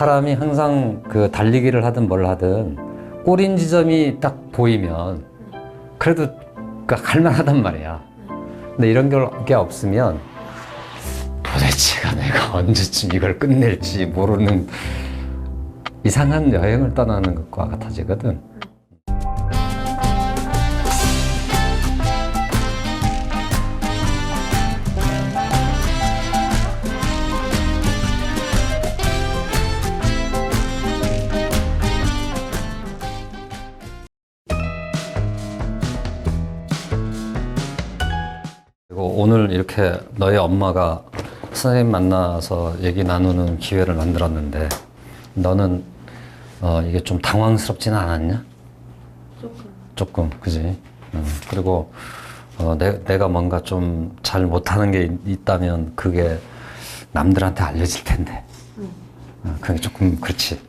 사람이 항상 그 달리기를 하든 뭘 하든 꼬린 지점이 딱 보이면 그래도 갈만하단 말이야. 근데 이런 게 없으면 도대체가 내가 언제쯤 이걸 끝낼지 모르는 이상한 여행을 떠나는 것과 같아지거든. 그리고 오늘 이렇게 너희 엄마가 선생님 만나서 얘기 나누는 기회를 만들었는데 너는 이게 좀 당황스럽지는 않았냐? 조금 그지? 그리고 내가 뭔가 좀 잘 못하는 게 있다면 그게 남들한테 알려질 텐데 그게 조금 그렇지.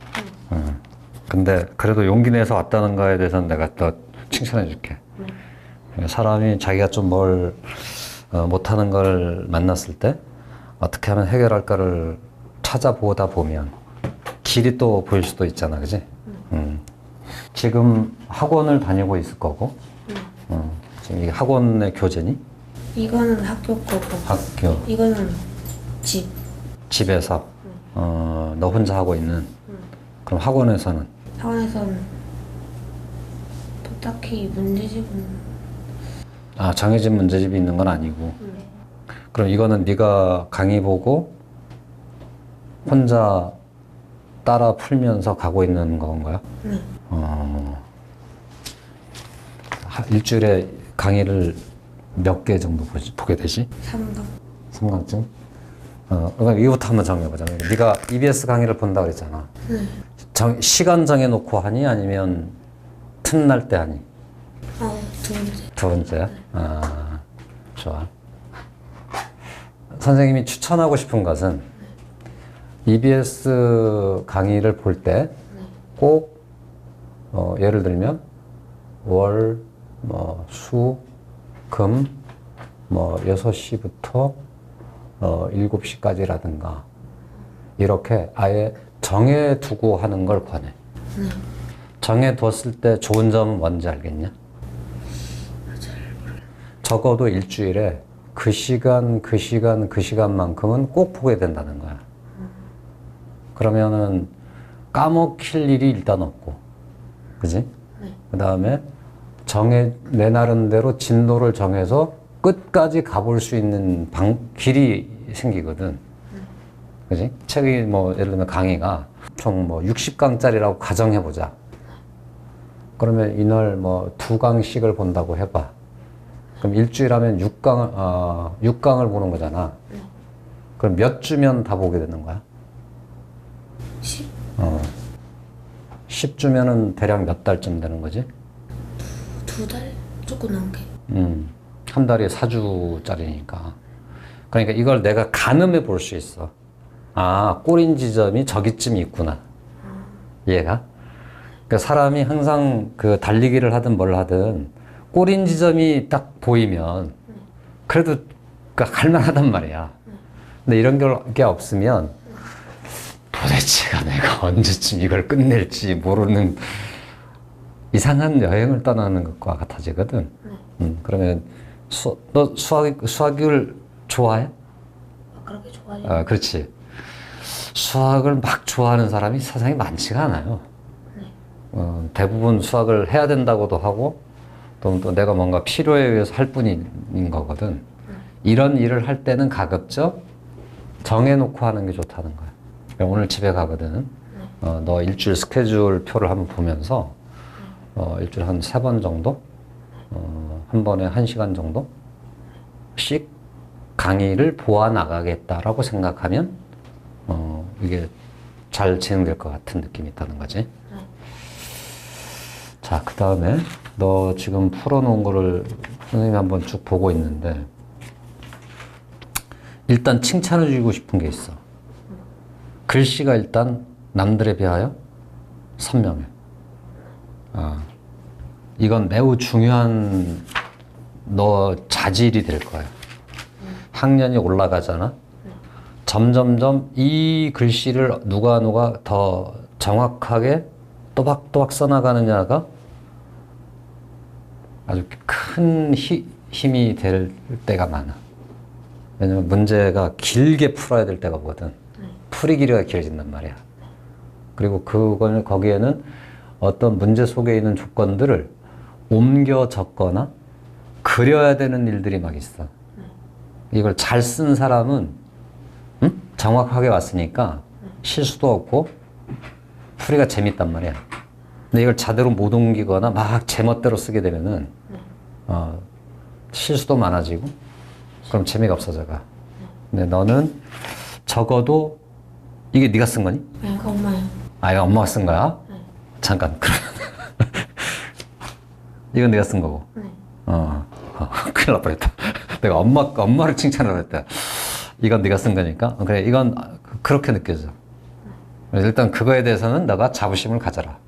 근데 그래도 용기 내서 왔다는 거에 대해서는 내가 또 칭찬해 줄게. 사람이 자기가 좀 뭘 못하는 걸 만났을 때 어떻게 하면 해결할까를 찾아보다 보면 길이 또 보일 수도 있잖아, 그지? 지금 학원을 다니고 있을 거고, 지금 이게 학원의 교재니? 이거는 학교 거고. 학교. 이거는 집. 집에서, 너 혼자 하고 있는. 그럼 학원에서는? 학원에서는 또 딱히 문제집은. 정해진 문제집이 있는 건 아니고. 그럼 이거는 네가 강의 보고 혼자 따라 풀면서 가고 있는 건가요? 네. 일주일에 강의를 몇 개 정도 보게 되지? 3강. 3강쯤? 그럼 이거부터 한번 정해보자. 네가 EBS 강의를 본다 그랬잖아. 네. 시간 정해놓고 하니? 아니면 틈날 때 하니? 두 번째. 두 번째야? 좋아. 선생님이 추천하고 싶은 것은 EBS 강의를 볼 때 꼭 예를 들면 월, 수, 금, 6시부터 7시까지라든가 이렇게 아예 정해두고 하는 걸 권해. 정해뒀을 때 좋은 점은 뭔지 알겠냐? 적어도 일주일에 그 시간만큼은 꼭 보게 된다는 거야. 그러면은 까먹힐 일이 일단 없고, 그지? 그 다음에 내 나름대로 진도를 정해서 끝까지 가볼 수 있는 길이 생기거든. 그지? 책이 예를 들면 강의가 총 60강짜리라고 가정해보자. 그러면 이날 2강씩을 본다고 해봐. 그럼 일주일 하면 6강을 보는 거잖아. 그럼 몇 주면 다 보게 되는 거야? 10. 10주면은 대략 몇 달쯤 되는 거지? 2달? 조금 넘게. 한 달에 4주짜리니까. 그러니까 이걸 내가 가늠해 볼 수 있어. 꼬린 지점이 저기쯤 있구나. 이해가? 그러니까 사람이 항상 그 달리기를 하든 뭘 하든 꼬린 지점이 딱 보이면 그래도 갈만하단 말이야. 근데 이런 게 없으면 도대체가 내가 언제쯤 이걸 끝낼지 모르는 이상한 여행을 떠나는 것과 같아지거든. 그러면 너 수학을 좋아해? 그렇게 좋아해요? 그렇지. 수학을 막 좋아하는 사람이 세상에 많지가 않아요. 대부분 수학을 해야 된다고도 하고 또 내가 뭔가 필요에 의해서 할 뿐인 거거든. 이런 일을 할 때는 가급적 정해놓고 하는 게 좋다는 거야. 오늘 집에 가거든. 너 일주일 스케줄 표를 한번 보면서 일주일 한 3번 정도? 한 번에 1시간 정도씩 강의를 보아 나가겠다라고 생각하면 이게 잘 진행될 것 같은 느낌이 있다는 거지. 자, 그 다음에 너 지금 풀어놓은 거를 선생님이 한번 쭉 보고 있는데 일단 칭찬해 주고 싶은 게 있어. 글씨가 일단 남들에 비하여 선명해. 이건 매우 중요한 너 자질이 될 거야. 학년이 올라가잖아. 점점점 이 글씨를 누가 더 정확하게 또박또박 써나가느냐가 아주 큰 힘이 될 때가 많아. 왜냐면 문제가 길게 풀어야 될 때가 오거든. 풀이 길이가 길어진단 말이야. 그리고 그걸 거기에는 어떤 문제 속에 있는 조건들을 옮겨 적거나 그려야 되는 일들이 막 있어. 이걸 잘 쓴 사람은 정확하게 왔으니까 실수도 없고 풀이가 재밌단 말이야. 근데 이걸 제대로 못 옮기거나 막 제멋대로 쓰게 되면은 실수도 많아지고 그럼 재미가 없어져가. 근데 너는 적어도 이게 네가 쓴 거니? 네, 그 엄마요. 아, 이거 엄마가 쓴 거야? 네. 잠깐. 그러면 이건 네가 쓴 거고. 네. 큰일 날 뻔했다. 내가 엄마를 칭찬을 했다. 이건 네가 쓴 거니까. 그래, 이건 그렇게 느껴져. 그래서 일단 그거에 대해서는 너가 자부심을 가져라.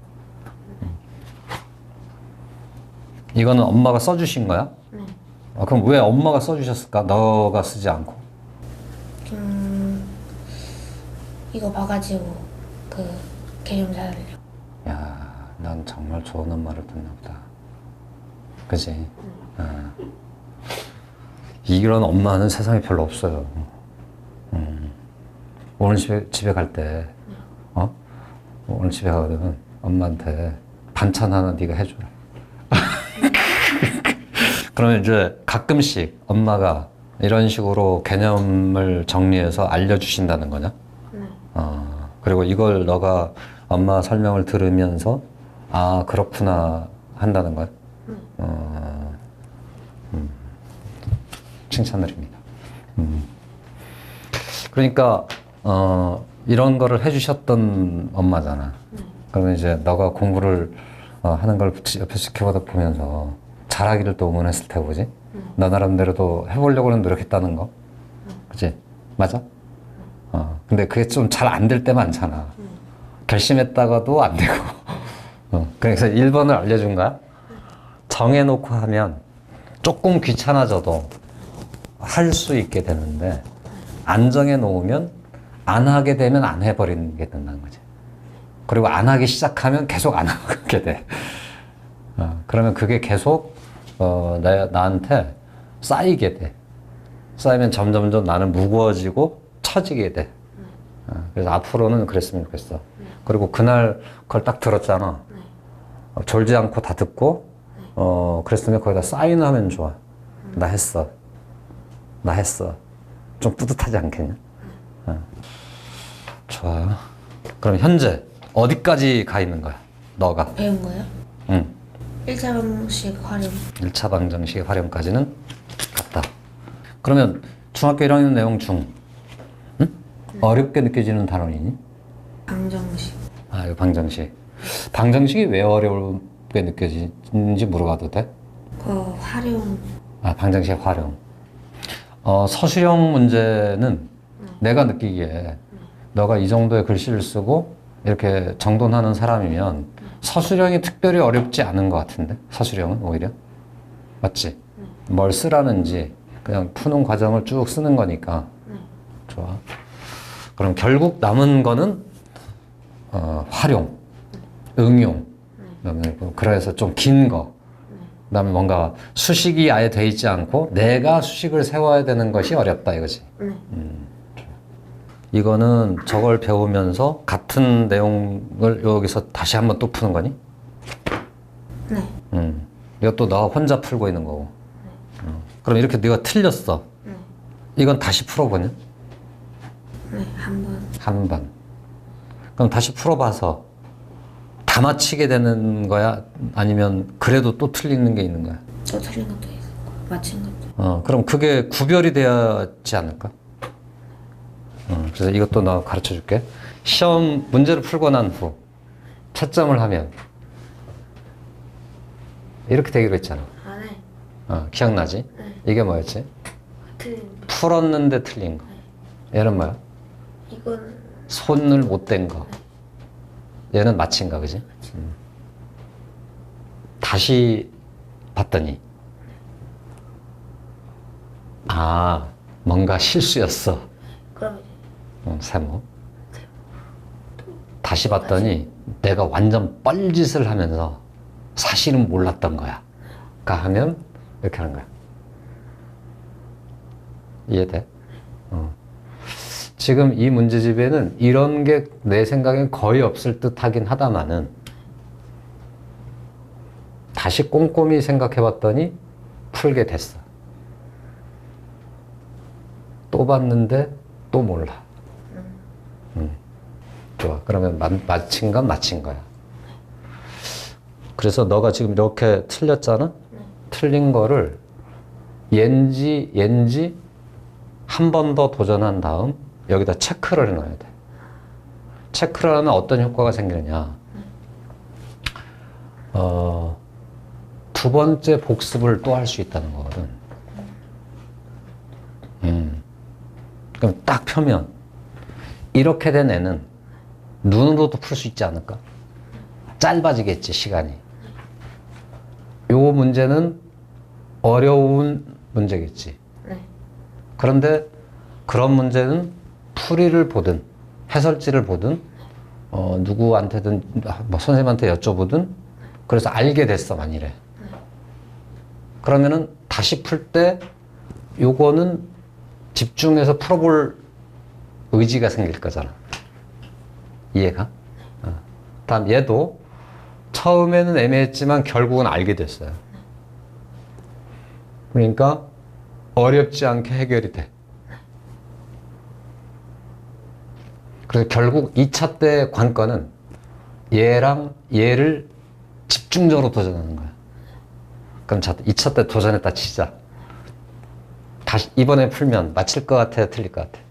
이거는 엄마가 써주신 거야? 네. 그럼 왜 엄마가 써주셨을까? 너가 쓰지 않고. 이거 봐가지고 그 개념 찾으려고. 야, 난 정말 좋은 엄마를 뒀나 보다. 그지? 이런 엄마는 세상에 별로 없어요. 오늘 집에 갈 때, 오늘 집에 가거든. 엄마한테 반찬 하나 네가 해줘라. 그러면 이제 가끔씩 엄마가 이런 식으로 개념을 정리해서 알려주신다는 거냐? 네. 그리고 이걸 너가 엄마 설명을 들으면서 아, 그렇구나 한다는 거야? 칭찬드립니다. 그러니까 이런 거를 해주셨던 엄마잖아. 그러면 이제 너가 공부를 하는 걸 옆에서 지켜보다 보면서 잘하기를 또 응원했을 테고, 그지? 너 나름대로도 해보려고는 노력했다는 거. 그지? 맞아? 근데 그게 좀 잘 안 될 때 많잖아. 결심했다가도 안 되고. 그래서 1번을 알려준 거야. 정해놓고 하면 조금 귀찮아져도 할 수 있게 되는데, 안 정해놓으면 안 하게 되면 안 해버리는 게 된다는 거지. 그리고 안 하기 시작하면 계속 안 하게 돼. 그러면 그게 계속 나한테 쌓이게 돼. 쌓이면 점점점 나는 무거워지고 처지게 돼. 그래서 앞으로는 그랬으면 좋겠어. 그리고 그날 그걸 딱 들었잖아. 졸지 않고 다 듣고 그랬으면 거기다 사인하면 좋아. 나 했어. 좀 뿌듯하지 않겠냐? 좋아. 그럼 현재 어디까지 가 있는 거야? 너가? 배운 거요? 응. 1차 방식 활용. 1차 방정식 활용까지는 갔다. 그러면 중학교 1학년 내용 중 어렵게 느껴지는 단원이니? 방정식. 이거 방정식. 방정식이 왜 어렵게 느껴지는지 물어봐도 돼? 그 활용. 방정식 활용. 서술형 문제는 내가 느끼기에 너가 이 정도의 글씨를 쓰고 이렇게 정돈하는 사람이면 서술형이 특별히 어렵지 않은 것 같은데? 서술형은 오히려? 맞지? 뭘 쓰라는지 그냥 푸는 과정을 쭉 쓰는 거니까. 좋아. 그럼 결국 남은 거는 활용, 응용. 그다음에 그래서 좀 긴 거. 그다음에 뭔가 수식이 아예 돼 있지 않고 내가 수식을 세워야 되는 것이 어렵다 이거지. 이거는 저걸 배우면서 같은 내용을 여기서 다시 한번 또 푸는 거니? 네. 이것도 너 혼자 풀고 있는 거고. 그럼 이렇게 네가 틀렸어. 이건 다시 풀어보냐? 네, 한 번. 한 번. 그럼 다시 풀어봐서 다 맞히게 되는 거야? 아니면 그래도 또 틀리는 게 있는 거야? 또 틀린 것도 있고 맞힌 것도. 그럼 그게 구별이 되지 않을까? 그래서 이것도 나 가르쳐 줄게. 시험 문제를 풀고 난 후 채점을 하면 이렇게 되기로 했잖아. 네. 기억나지? 네. 이게 뭐였지? 틀린 거. 풀었는데 틀린 거. 얘는 뭐야? 이건 손을 못 댄 거. 얘는 맞힌 거, 그지? 다시 봤더니 뭔가 실수였어. 그럼 세모. 다시 봤더니 내가 완전 뻘짓을 하면서 사실은 몰랐던 거야. 그러니까 하면 이렇게 하는 거야. 이해돼? 지금 이 문제집에는 이런 게 내 생각엔 거의 없을 듯 하긴 하다마는 다시 꼼꼼히 생각해 봤더니 풀게 됐어. 또 봤는데 또 몰라. 좋아. 그러면 맞힌 건 맞힌 거야. 그래서 너가 지금 이렇게 틀렸잖아? 틀린 거를 옌지 한 번 더 도전한 다음 여기다 체크를 해놔야 돼. 체크를 하면 어떤 효과가 생기느냐. 두 번째 복습을 또 할 수 있다는 거거든. 그럼 딱 펴면 이렇게 된 애는 눈으로도 풀 수 있지 않을까? 짧아지겠지, 시간이. 요 문제는 어려운 문제겠지. 그런데 그런 문제는 풀이를 보든 해설지를 보든 누구한테든 뭐 선생님한테 여쭤보든 그래서 알게 됐어, 만일에. 그러면은 다시 풀 때 요거는 집중해서 풀어볼 의지가 생길 거잖아. 이해가? 다음 얘도 처음에는 애매했지만 결국은 알게 됐어요. 그러니까 어렵지 않게 해결이 돼. 그래서 결국 2차 때 관건은 얘랑 얘를 집중적으로 도전하는 거야. 그럼 2차 때 도전했다 치자. 다시 이번에 풀면 맞힐 것 같아, 틀릴 것 같아?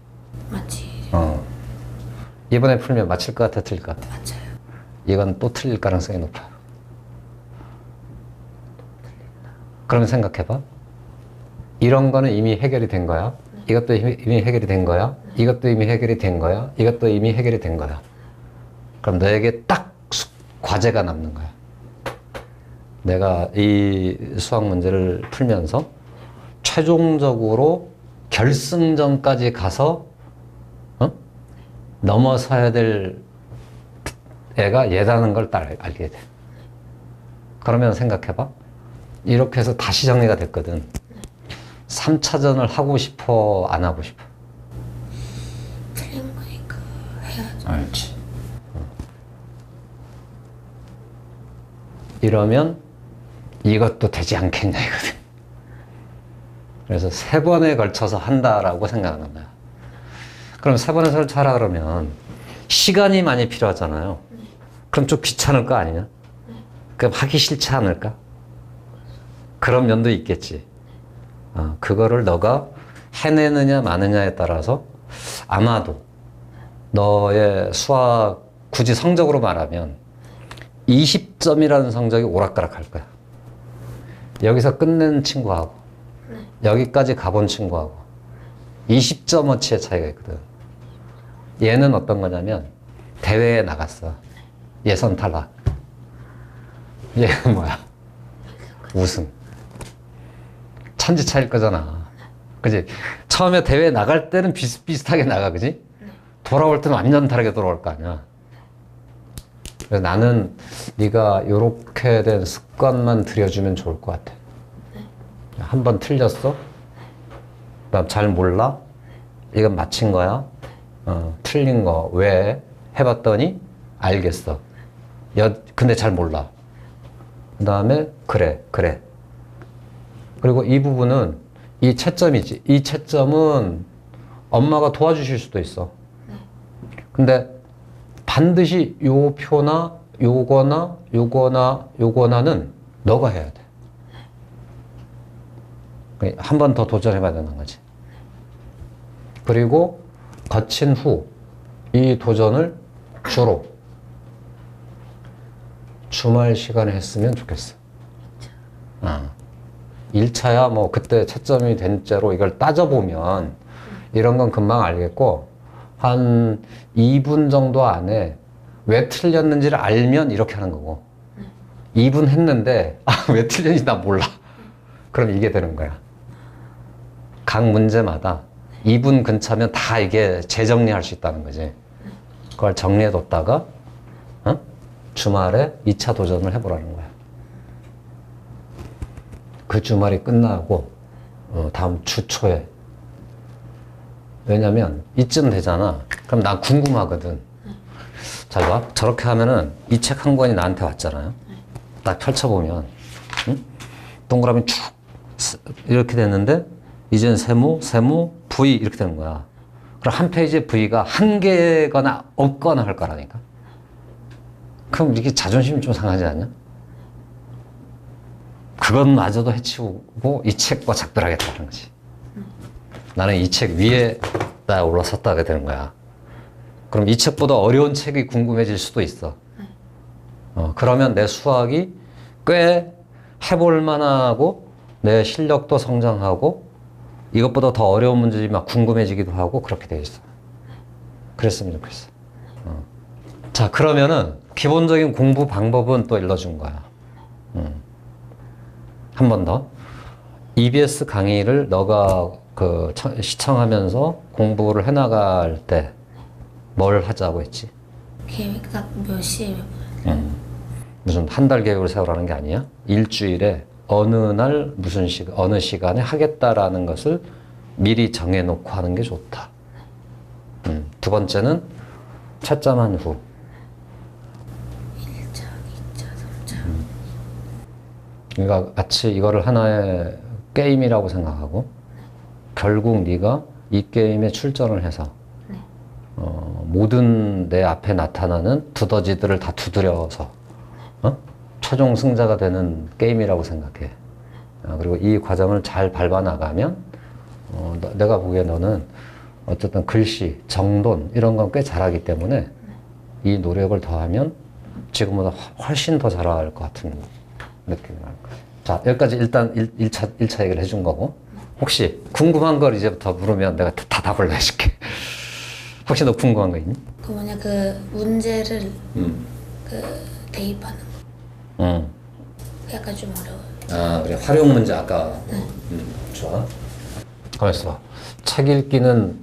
맞지. 이번에 풀면 맞힐 것 같아, 틀릴 것 같아? 맞아요. 이건 또 틀릴 가능성이 높아. 그러면 생각해봐. 이런 거는 이미 해결이 된 거야. 이것도 이미 해결이 된 거야. 이것도 이미 해결이 된 거야. 이것도 이미 해결이 된 거야. 그럼 너에게 딱 과제가 남는 거야. 내가 이 수학 문제를 풀면서 최종적으로 결승전까지 가서 넘어서야 될 애가 얘라는 걸 딱 알게 돼. 그러면 생각해봐. 이렇게 해서 다시 정리가 됐거든. 3차전을 하고 싶어, 안 하고 싶어? 틀린 거니까 해야죠. 알지. 이러면 이것도 되지 않겠냐 이거든. 그래서 3번에 걸쳐서 한다라고 생각하는 거야. 그럼 3번에 설치하라 그러면 시간이 많이 필요하잖아요. 그럼 좀 귀찮을 거 아니냐? 그럼 하기 싫지 않을까? 그런 면도 있겠지. 그거를 너가 해내느냐 마느냐에 따라서 아마도 너의 수학 굳이 성적으로 말하면 20점이라는 성적이 오락가락 할 거야. 여기서 끝낸 친구하고 여기까지 가본 친구하고 20점어치의 차이가 있거든. 얘는 어떤 거냐면 대회에 나갔어. 예선 탈락. 얘는 뭐야? 우승. 천지 차일 거잖아. 그지? 처음에 대회에 나갈 때는 비슷비슷하게 나가, 그지? 돌아올 때는 완전 다르게 돌아올 거 아니야. 그래서 나는 네가 요렇게 된 습관만 들여주면 좋을 것 같아. 한 번 틀렸어? 그다음 잘 몰라? 이건 맞힌 거야? 틀린 거 왜? 해봤더니 알겠어. 근데 잘 몰라. 그 다음에 그래. 그리고 이 부분은 이 채점이지. 이 채점은 엄마가 도와주실 수도 있어. 근데 반드시 요 표나 요거나는 너가 해야 돼. 한 번 더 도전해봐야 되는 거지. 그리고 거친 후 이 도전을 주로 주말 시간에 했으면 좋겠어. 1차야 뭐 그때 채점이 된 채로 이걸 따져보면 이런 건 금방 알겠고 한 2분 정도 안에 왜 틀렸는지를 알면 이렇게 하는 거고 2분 했는데 왜 틀렸는지 나 몰라. 그럼 이게 되는 거야. 각 문제마다 2분 근처면 다 이게 재정리할 수 있다는 거지. 그걸 정리해뒀다가 주말에 2차 도전을 해보라는 거야. 그 주말이 끝나고 다음 주 초에. 왜냐면 이쯤 되잖아. 그럼 난 궁금하거든. 잘 봐. 저렇게 하면은 이 책 한 권이 나한테 왔잖아요. 딱 펼쳐보면 동그라미 쭉 이렇게 됐는데 이젠 세모, V 이렇게 되는 거야. 그럼 한 페이지에 V가 한 개거나 없거나 할 거라니까. 그럼 이렇게 자존심이 좀 상하지 않냐? 그것마저도 해치우고 이 책과 작별하겠다는 거지. 나는 이 책 위에다 올라섰다가 되는 거야. 그럼 이 책보다 어려운 책이 궁금해질 수도 있어. 그러면 내 수학이 꽤 해볼 만하고 내 실력도 성장하고 이것보다 더 어려운 문제들이 막 궁금해지기도 하고 그렇게 돼 있어. 그랬으면 좋겠어. 자, 그러면은 기본적인 공부 방법은 또 일러준 거야. 한 번 더. EBS 강의를 너가 시청하면서 공부를 해나갈 때 뭘 하자고 했지? 계획 몇 시에 몇 분? 무슨 한 달 계획을 세우라는 게 아니야? 일주일에 어느 날 어느 시간에 하겠다라는 것을 미리 정해놓고 하는 게 좋다. 두 번째는 채점한 후 1차, 2차, 3차. 그러니까 마치 이거를 하나의 게임이라고 생각하고 결국 네가 이 게임에 출전을 해서 모든 내 앞에 나타나는 두더지들을 다 두드려서 최종 승자가 되는 게임이라고 생각해. 그리고 이 과정을 잘 밟아 나가면 내가 보기에 너는 어쨌든 글씨, 정돈 이런 건 꽤 잘하기 때문에 이 노력을 더하면 지금보다 훨씬 더 잘할 것 같은 느낌이 날 거야. 자, 여기까지 일단 1차 얘기를 해준 거고 혹시 궁금한 걸 이제부터 물으면 내가 다 답을 해줄게. 혹시 너 궁금한 거 있니? 그 뭐냐 그 문제를 그 대입하는 거. 약간 좀 어려워요. 아, 그래. 활용 문제 아까. 좋아. 가만 있어봐. 책 읽기는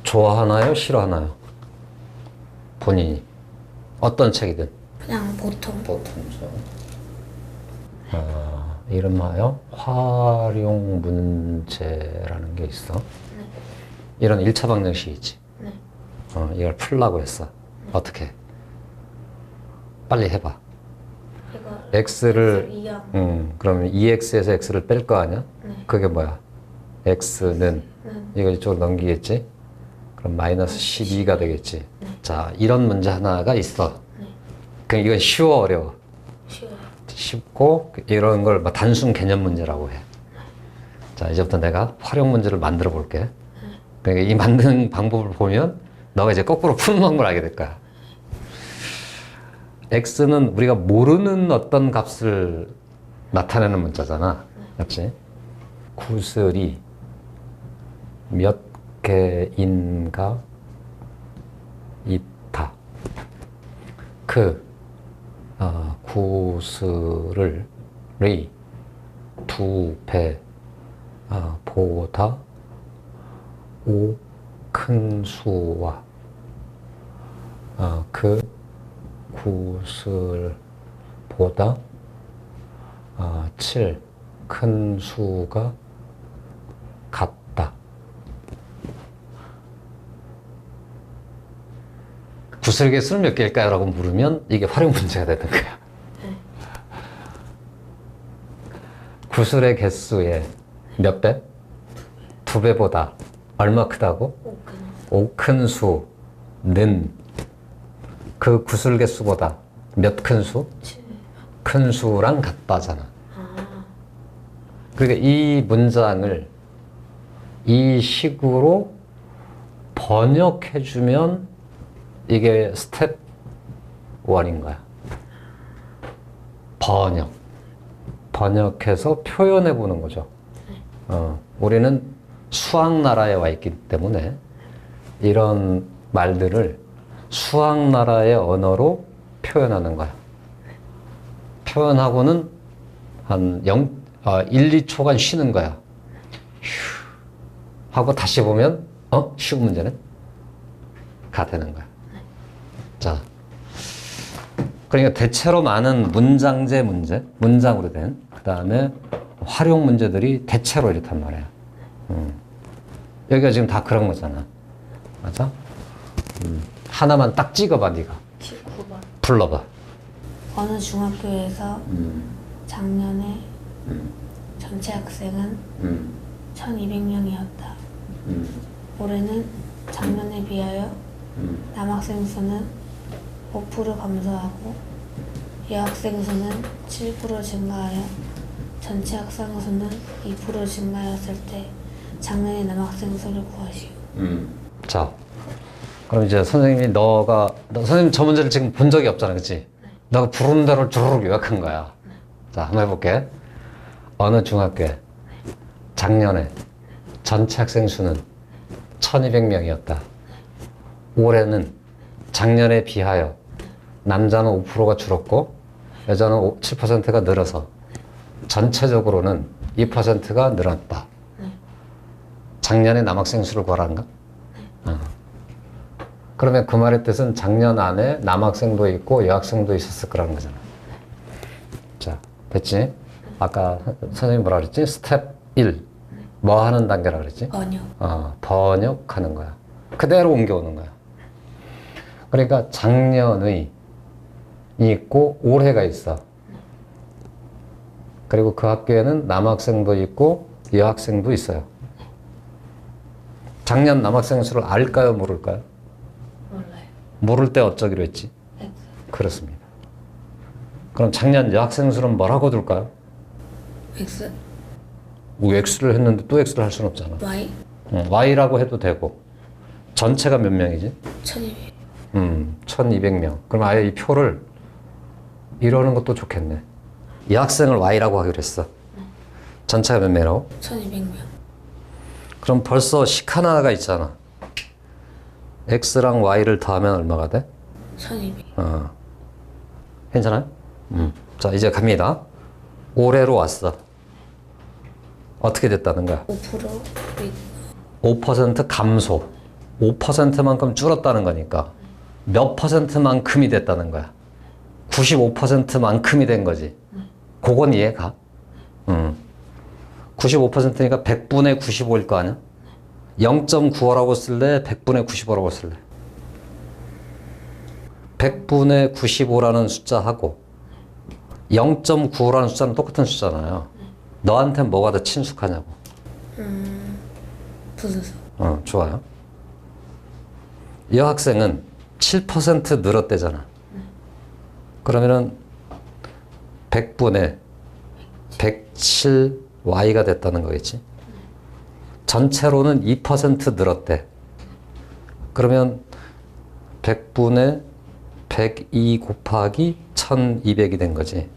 좋아하나요? 싫어하나요? 본인이. 어떤 책이든. 그냥 보통. 보통. 이름하여 활용 문제라는 게 있어. 이런 1차 방정식이지. 네. 이걸 풀라고 했어. 어떻게? 빨리 해봐. 이거 x를 이항. 그러면 2x에서 x를 뺄 거 아니야? 네. 그게 뭐야? x는 이거 이쪽으로 넘기겠지? 그럼 마이너스 12가 되겠지? 자, 이런 문제 하나가 있어. 그럼 이건 쉬워, 어려워? 쉬워요. 쉽고 이런 걸 단순 개념 문제라고 해. 자, 이제부터 내가 활용 문제를 만들어 볼게. 그러니까 이 만드는 방법을 보면 너가 이제 거꾸로 푸는 방법을 알게 될 거야. x는 우리가 모르는 어떤 값을 나타내는 문자잖아. 맞지? 구슬이 몇 개인가 있다. 구슬을 두 배 보다 큰 수와 그 구슬보다 7 큰 수가 같다. 구슬 개수는 몇 개일까요? 라고 물으면 이게 활용 문제가 되는 거야. 구슬의 개수의 몇 배? 2배보다 얼마 크다고? 5큰 수는 그 구슬 개수보다 몇 큰 수? 7. 큰 수랑 같다잖아. 그러니까 이 문장을 이 식으로 번역해주면 이게 스텝 1인 거야. 번역해서 표현해보는 거죠. 우리는 수학 나라에 와 있기 때문에 이런 말들을 수학 나라의 언어로 표현하는 거야. 표현하고는 한 1, 2초간 쉬는 거야. 휴 하고 다시 보면 쉬운 문제는 가 되는 거야. 자, 그러니까 대체로 많은 문장제 문제, 문장으로 된 그 다음에 활용 문제들이 대체로 이렇단 말이야. 여기가 지금 다 그런 거잖아. 맞아? 하나만 딱 찍어봐, 네가. 19번. 불러봐. 어느 중학교에서 작년에 전체 학생은 1200명이었다. 올해는 작년에 비하여 남학생 수는 5% 감소하고 여학생 수는 7% 증가하여 전체 학생 수는 2% 증가하였을 때 작년의 남학생 수를 구하시오. 자, 그럼 이제 선생님이 선생님 저 문제를 지금 본 적이 없잖아, 그치? 너가 부르는 대로 주르륵 요약한 거야. 자, 한번 해볼게. 어느 중학교에 작년에 전체 학생 수는 1200명이었다. 올해는 작년에 비하여 남자는 5%가 줄었고 여자는 7%가 늘어서 전체적으로는 2%가 늘었다. 작년에 남학생 수를 구하라는가? 그러면 그 말의 뜻은 작년 안에 남학생도 있고 여학생도 있었을 거라는 거잖아. 자, 됐지? 아까 선생님이 뭐라 그랬지? 스텝 1. 뭐 하는 단계라 그랬지? 번역. 번역하는 거야. 그대로 옮겨오는 거야. 그러니까 작년의 있고 올해가 있어. 그리고 그 학교에는 남학생도 있고 여학생도 있어요. 작년 남학생 수를 알까요? 모를까요? 몰라요. 모를 때 어쩌기로 했지? X. 그렇습니다. 그럼 작년 여학생 수는 뭐라고 둘까요? X. X를 했는데 또 X를 할 수는 없잖아. Y. Y라고 해도 되고 전체가 몇 명이지? 1200. 1200명. 그럼 아예 이 표를 이러는 것도 좋겠네. 여학생을 Y라고 하기로 했어. 전체가 몇 명이라고? 1200명. 그럼 벌써 식 하나가 있잖아. X랑 Y를 더하면 얼마가 돼? 1200. 괜찮아요? 자, 이제 갑니다. 올해로 왔어. 어떻게 됐다는 거야? 5% 5% 감소. 5%만큼 줄었다는 거니까 몇 %만큼이 됐다는 거야? 95%만큼이 된 거지. 그건 이해가? 95%니까 100분의 95일 거 아니야? 0.95라고 쓸래? 100분의 95라고 쓸래? 100분의 95라는 숫자하고 0.95라는 숫자는 똑같은 숫자잖아요. 너한테 뭐가 더 친숙하냐고. 부수수. 좋아요. 여학생은 7% 늘었대잖아. 그러면은 100분의 107Y가 됐다는 거겠지. 전체로는 2% 늘었대. 그러면 100분의 102 곱하기 1200이 된 거지.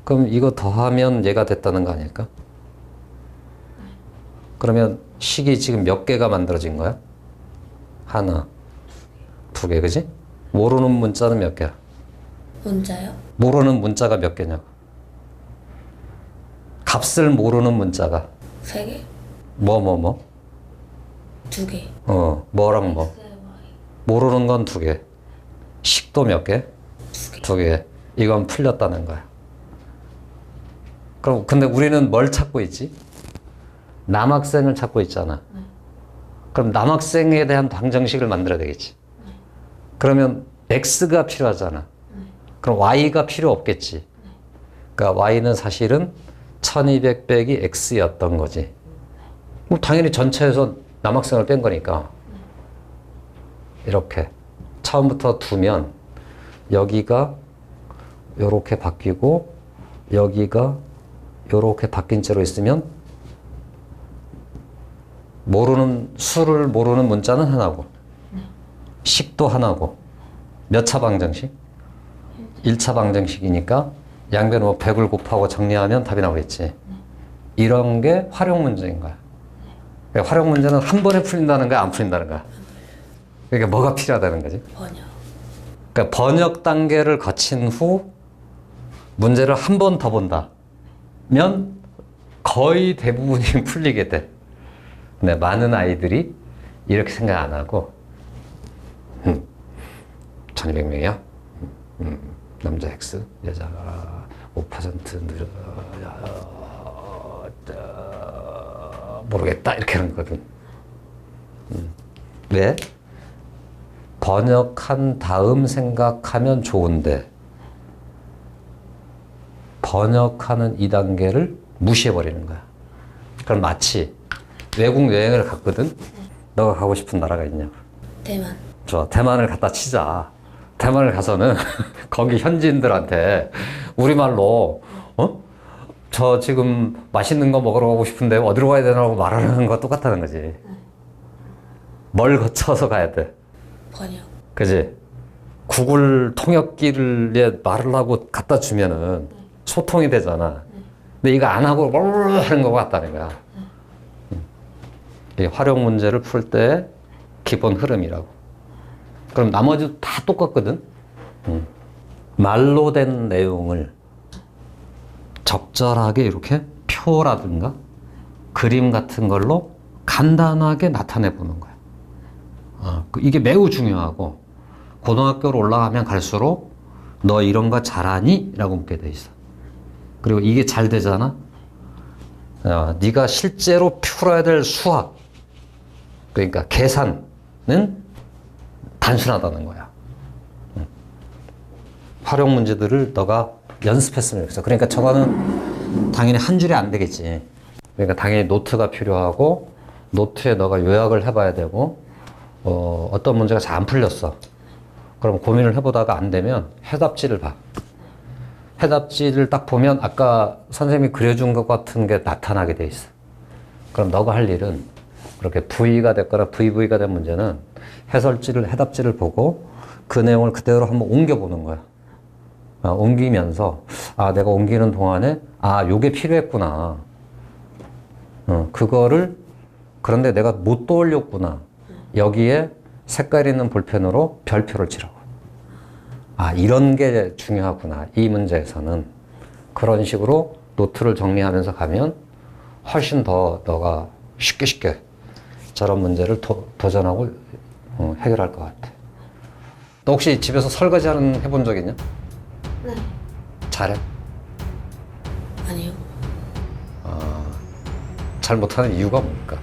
그럼 이거 더하면 얘가 됐다는 거 아닐까? 그러면 식이 지금 몇 개가 만들어진 거야? 하나, 두 개, 그지? 모르는 문자는 몇 개야? 문자요? 모르는 문자가 몇 개냐고. 값을 모르는 문자가 3개? 뭐? 2개. 뭐랑 뭐? 모르는 건 2개. 식도 몇 개? 2개. 2개. 이건 풀렸다는 거야. 그럼 근데 우리는 뭘 찾고 있지? 남학생을 찾고 있잖아. 그럼 남학생에 대한 방정식을 만들어야 되겠지. 그러면 X가 필요하잖아. 그럼 Y가 필요 없겠지. 그러니까 Y는 사실은 1200 빼기 X였던 거지. 그럼 당연히 전체에서 남학생을 뺀 거니까 이렇게 처음부터 두면 여기가 요렇게 바뀌고 여기가 요렇게 바뀐 채로 있으면 수를 모르는 문자는 하나고 식도 하나고 몇 차 방정식? 1차 방정식이니까 양변 100을 곱하고 정리하면 답이 나오겠지. 이런 게 활용 문제인 거야. 그러니까 활용 문제는 한 번에 풀린다는 거야, 안 풀린다는 거야? 그러니까 뭐가 필요하다는 거지? 번역. 그러니까 번역 단계를 거친 후 문제를 한 번 더 본다면 거의 대부분이 풀리게 돼. 근데 많은 아이들이 이렇게 생각 안 하고 1200명이야? 남자 X, 여자 5% 늘어, 모르겠다 이렇게 하는 거거든. 왜? 번역한 다음 생각하면 좋은데 번역하는 2단계를 무시해버리는 거야. 그럼 마치 외국 여행을 갔거든? 너가 가고 싶은 나라가 있냐고. 대만. 좋아. 대만을 갖다 치자. 대만을 가서는 거기 현지인들한테 우리말로 저 지금 맛있는 거 먹으러 가고 싶은데 어디로 가야 되나고 말하는 거 똑같다는 거지. 뭘 거쳐서 가야 돼? 번역. 그지? 구글 통역기를 말을 하고 갖다 주면은 소통이 되잖아. 근데 이거 안 하고 하는 거 같다는 거야. 이 활용 문제를 풀 때 기본 흐름이라고. 그럼 나머지도 다 똑같거든? 말로 된 내용을 적절하게 이렇게 표라든가 그림 같은 걸로 간단하게 나타내 보는 거야. 이게 매우 중요하고 고등학교로 올라가면 갈수록 너 이런 거 잘하니? 라고 묻게 돼 있어. 그리고 이게 잘 되잖아? 네가 실제로 풀어야 될 수학, 그러니까 계산은 단순하다는 거야. 활용 문제들을 너가 연습했으면 좋겠어. 그러니까 저거는 당연히 한 줄이 안 되겠지. 그러니까 당연히 노트가 필요하고 노트에 너가 요약을 해봐야 되고 어떤 문제가 잘 안 풀렸어. 그럼 고민을 해보다가 안 되면 해답지를 봐. 해답지를 딱 보면 아까 선생님이 그려준 것 같은 게 나타나게 돼 있어. 그럼 너가 할 일은 그렇게 V가 됐거나 VV가 된 문제는 해답지를 보고 그 내용을 그대로 한번 옮겨보는 거야. 옮기면서 내가 옮기는 동안에 요게 필요했구나. 그거를 그런데 내가 못 떠올렸구나. 여기에 색깔 있는 볼펜으로 별표를 치라고. 이런 게 중요하구나. 이 문제에서는. 그런 식으로 노트를 정리하면서 가면 훨씬 더 너가 쉽게 저런 문제를 도전하고 해결할 것 같아. 너 혹시 집에서 설거지하는 해본 적 있냐? 네. 잘해? 아니요. 잘 못하는 이유가 뭘까?